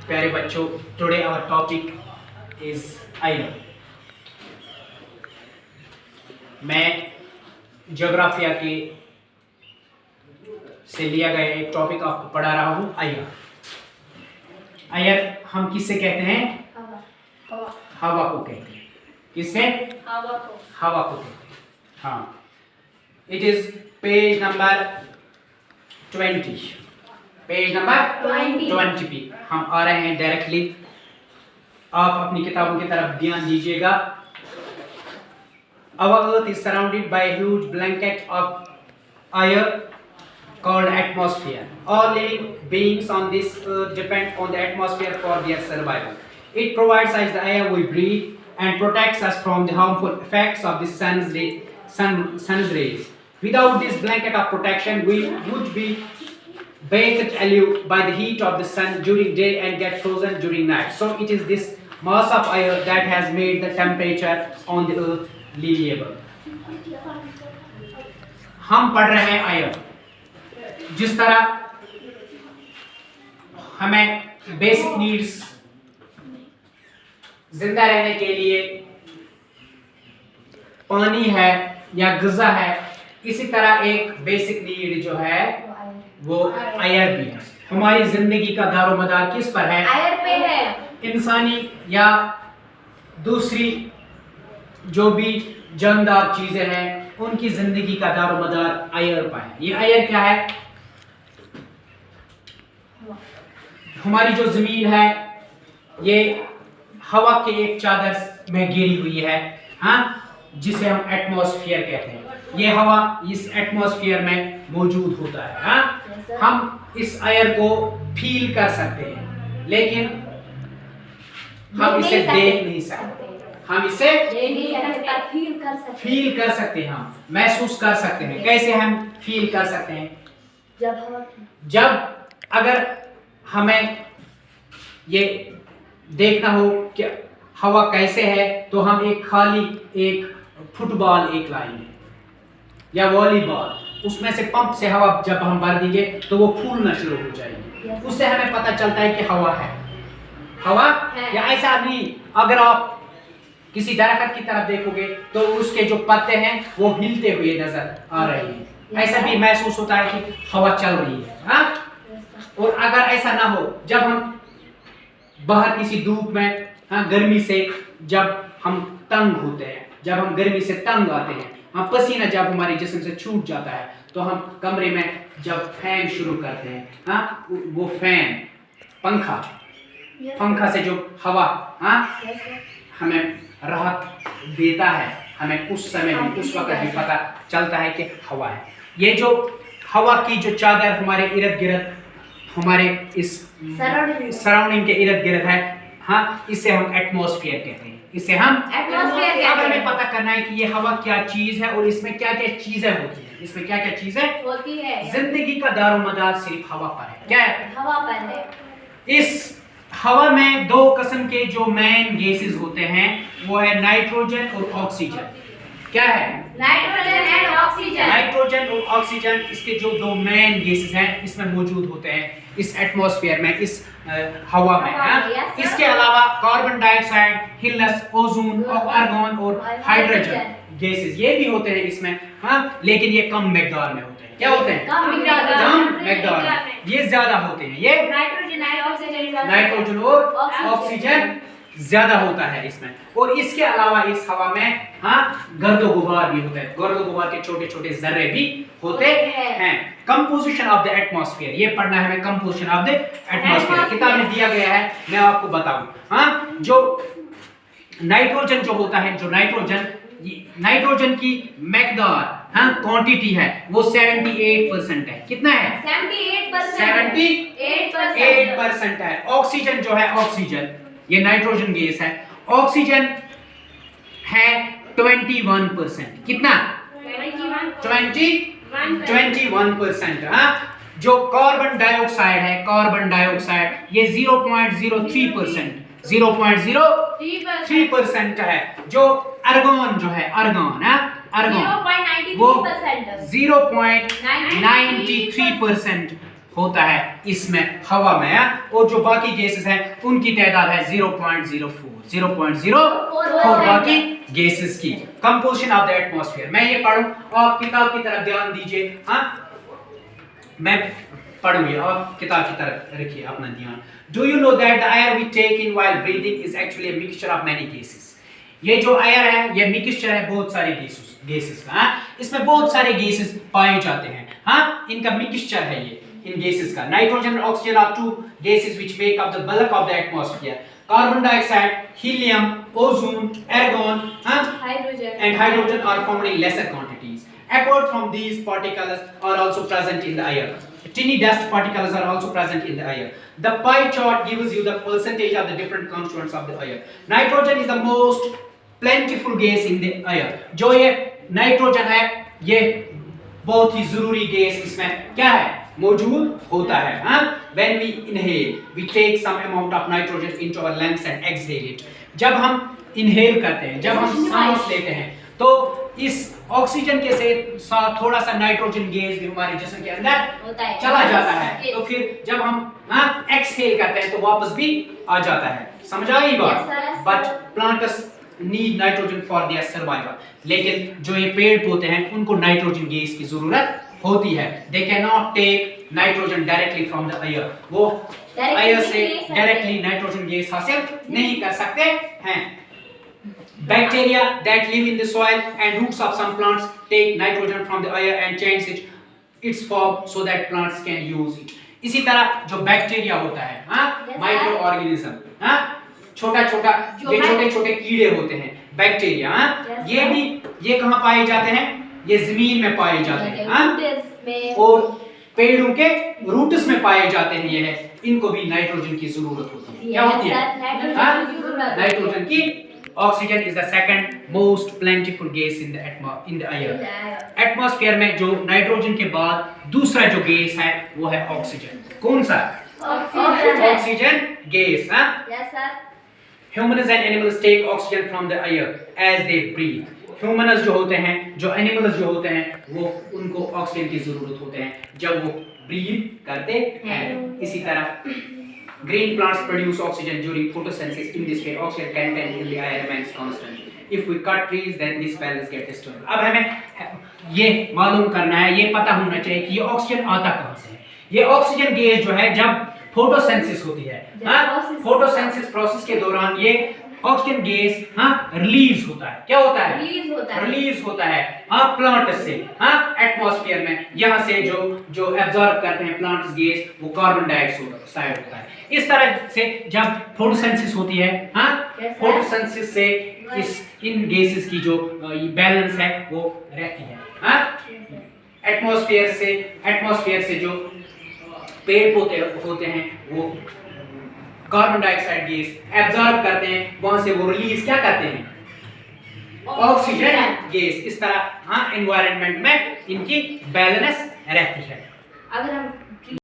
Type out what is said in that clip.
प्यारे बच्चों, today our topic is iron. मैं ज्योग्राफिया के से लिया गया एक टॉपिक आपको पढ़ा रहा हूँ, आयरन। आयरन हम किससे कहते हैं? हवा को कहते हैं। किससे? हवा को कहते हैं। हाँ, it is page number 20। Page number 20 पे हम आ रहे हैं डायरेक्टली। आप अपनी किताबों की तरफ ध्यान दीजिएगा। Our earth is surrounded by a huge blanket of air called atmosphere. All living beings on this earth depend on the atmosphere for their survival. It provides us the air we breathe and protects us from the harmful effects of the sun's rays. Without this blanket of protection, we would be baked alive by the heat of the sun during day and get frozen during night. So it is this mass of air that has made the temperature on the earth livable. हम पढ़ रहे हैं iron. जिस तरह हमें basic needs जिंदा रहने के लिए पानी है या ग़िज़ा है, इसी तरह एक बेसिक नीड जो है वो आयर भी है। हमारी जिंदगी का दारोमदार किस पर है? आयर पे है। इंसानी या दूसरी जो भी जानदार चीजें हैं उनकी जिंदगी का दारोमदार आयर पर है। ये आयर क्या है? हमारी जो जमीन है ये हवा के एक चादर में घिरी हुई है, हाँ, जिसे हम एटमॉस्फेयर कहते हैं। ये हवा इस एटमॉस्फेयर में मौजूद होता है, हाँ। हम इस आयर को फील कर सकते हैं, लेकिन हम इसे देख नहीं सकते। हम इसे फील कर सकते हैं, हम महसूस कर सकते हैं। कैसे हम फील कर सकते हैं? जब अगर हमें ये देखना हो कि हवा कैसे है, तो हम एक खाली एक फुटबॉल एक लाएंगे या वॉलीबॉल, उसमें से पंप से हवा जब हम भर देंगे तो वो फूलना शुरू हो जाएगी। उससे हमें पता चलता है कि हवा है, हवा है। या ऐसा नहीं, अगर आप किसी दरख्त की तरफ देखोगे तो उसके जो पत्ते हैं वो हिलते हुए नजर आ रहे हैं, ऐसा भी महसूस होता है कि हवा चल रही है, हाँ? और अगर ऐसा ना हो, जब हम बाहर किसी धूप में, हाँ, गर्मी से जब हम तंग होते हैं, जब हम गर्मी से तंग आते हैं, हाँ, पसीना जब हमारे जिस्म से छूट जाता है, तो हम कमरे में जब फैन शुरू करते हैं, हाँ, वो फैन पंखा से जो हवा, हाँ, हमें राहत देता है। हमें उस समय भी, उस वक्त भी पता चलता है कि हवा है। ये जो हवा की जो चादर हमारे इर्द गिर्द, हमारे इस सराउंडिंग के इर्द गिर्द है, हाँ, इसे हम एटमॉस्फेयर कहते हैं। इसे हम एटमॉस्फेयर कहते हैं। अब हमें पता करना है कि ये हवा क्या चीज है और इसमें क्या क्या चीजें होती हैं। इसमें क्या क्या चीजें होती है? जिंदगी का दारोमदार सिर्फ हवा पर है। क्या है? हवा पर है। इस हवा में दो किस्म के जो मेन गैसेस होते हैं, वो है नाइट्रोजन और ऑक्सीजन। क्या है? Nitrogen and oxygen. नाइट्रोजन और ऑक्सीजन, इसके जो दो मेन गैसेस हैं इसमें मौजूद होते हैं इस एटमॉस्फेयर में, इस हवा में। इसके अलावा कार्बन डाइऑक्साइड, हिल्लस, ओजोन और आर्गन और हाइड्रोजन गैसेस ये भी होते हैं इसमें, हाँ, लेकिन ये कम मिकदार में होते हैं। क्या होते हैं? कम मिकदार में। ये ज्यादा होते हैं, ये नाइट्रोजन और ऑक्सीजन ज्यादा होता है इसमें। और इसके अलावा इस हवा में, हाँ, गर्दो गुबार भी होता है। गर्दो गुबार के छोटे छोटे जर्रे भी होते हैं। कंपोजिशन ऑफ द एटमॉस्फेयर, ये पढ़ना है हमें, कंपोजिशन ऑफ द एटमॉस्फेयर। किताब में दिया गया है, मैं आपको बताऊं, हाँ। जो नाइट्रोजन जो होता है, जो नाइट्रोजन की मकदार, हाँ, क्वांटिटी है, वो 78% है। कितना है? 78% है। ऑक्सीजन जो है, ऑक्सीजन ये नाइट्रोजन गैस है, ऑक्सीजन है 21%। कितना? 21%, हाँ। जो कार्बन डाइऑक्साइड है, कार्बन डाइऑक्साइड ये 0.03% है। जो अर्गोन जो है, अर्गोन, वो 0.93% होता है इसमें हवा में, और जो बाकी गैसेस हैं उनकी तादाद है 0.04 बाकी गैसेस की। कंपोजिशन ऑफ द एटमॉस्फेयर, मैं ये पढ़ूं, आप किताब की तरफ ध्यान दीजिए। हाँ, मैं पढ़ूंगी, आप किताब की तरफ रखिए अपना ध्यान। Do you know that the air we take in while breathing is actually a mixture of many gases. ये जो एयर है ये मिक्सचर है बहुत सारे गैसेस का। इसमें बहुत सारे गैसेस पाए जाते हैं। हाँ, इनका मिक्सचर है ये इन गैसेस का। नाइट्रोजन और oxygen are two gases which make up the bulk of the atmosphere. Carbon dioxide, helium, ozone, argon, and hydrogen are found in lesser quantities. Apart from these, particles are also present in the air. Tiny dust particles are also present in the air. The pie chart gives you the percentage of the different constituents of the air. Nitrogen is the most plentiful gas in the air. जो ये nitrogen है ये बहुत ही जरूरी gas इसमें क्या है मौजूद होता है। हाँ, when we inhale we take some amount of nitrogen into our lungs and exhale it. जब हम इनहेल करते हैं, जब हम सांस लेते हैं, तो इस ऑक्सीजन के साथ थोड़ा सा नाइट्रोजन गैस भी हमारे जिस्म के अंदर चला जाता है, तो फिर जब हम एक्सहेल करते हैं तो वापस भी आ जाता है। समझ आई बात? But plants need nitrogen for their survival. लेकिन जो ये पेड़ पौधे हैं उनको नाइट्रोजन गैस की जरूरत होती है। They can not take nitrogen directly from the air. वो एयर से डायरेक्टली नाइट्रोजन गैस हासिल नहीं कर सकते हैं। Bacteria that live in the soil and roots of some plants take nitrogen from the air and change its form so that plants can use it. इसी तरह जो बैक्टीरिया होता है, माइक्रो ऑर्गेनिज्म, छोटे छोटे कीड़े होते हैं बैक्टीरिया, ये कहाँ पाए जाते हैं? ये जमीन में पाए जाते हैं, और पेड़ों के रूट्स में पाए जाते हैं। ये है, इनको भी नाइट्रोजन की जरूरत होती है। क्या होती है? नाइट्रोजन की। Oxygen is the second most plentiful gas in the air. Atmosphere में जो नाइट्रोजन के बाद दूसरा जो गैस है वो है ऑक्सीजन। कौन सा? Oxygen gas. Yes sir. Humans and animals take oxygen from the air as they breathe. Humans जो होते हैं, जो एनिमल्स जो होते हैं, वो उनको ऑक्सीजन की जरूरत होते हैं जब वो ब्रीथ करते हैं। इसी तरह green plants produce oxygen during photosynthesis. In this way, oxygen content in the air remains constant. If we cut trees, then this balance gets disturbed. अब हमें ये मालूम करना है, ये पता होना चाहिए कि ये ऑक्सीजन आता कहाँ से है। ये ऑक्सीजन गैस जो है जब फोटोसिंथेसिस होती है, फोटोसिंथेसिस प्रोसेस के दौरान ये ऑक्सीजन गैस रिलीज होता है। क्या होता है? रिलीज होता है प्लांट से एटमॉस्फेयर में। यहाँ से जो एब्जॉर्ब करते हैं प्लांट्स गैस, वो कार्बन डाइऑक्साइड होता है। इस तरह से जब फोटोसिंथेसिस होती है, फोटोसिंथेसिस से इन गैसेस की जो बैलेंस है वो रहती है। एटमॉस्फेयर से जो पेड़ पौधे होते हैं वो कार्बन डाइऑक्साइड गैस एब्जॉर्ब करते हैं, वहां से वो रिलीज क्या करते हैं? Oxygen gas. इस तरह एनवायरनमेंट में इनकी बैलेंस रहती है। अगर हम